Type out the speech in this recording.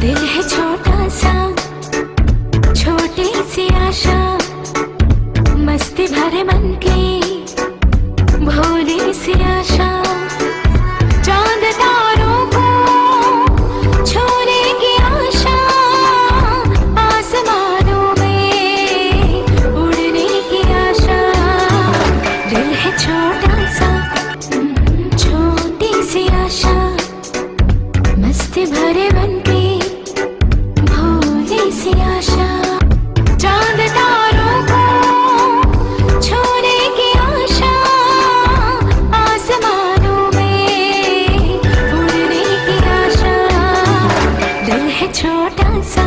दिल है छोटा सा, छोटी सी आशा, मस्ती भरे मन की भोली सी आशा। चांद तारों को छूने की आशा, आसमानों में उड़ने की आशा। दिल है छोटा सा, छोटी सी आशा, मस्ती भरे मन की भोली सी आशा। चांद तारों को छूने की आशा, आसमानों में उड़ने की आशा। दिल है छोटा सा,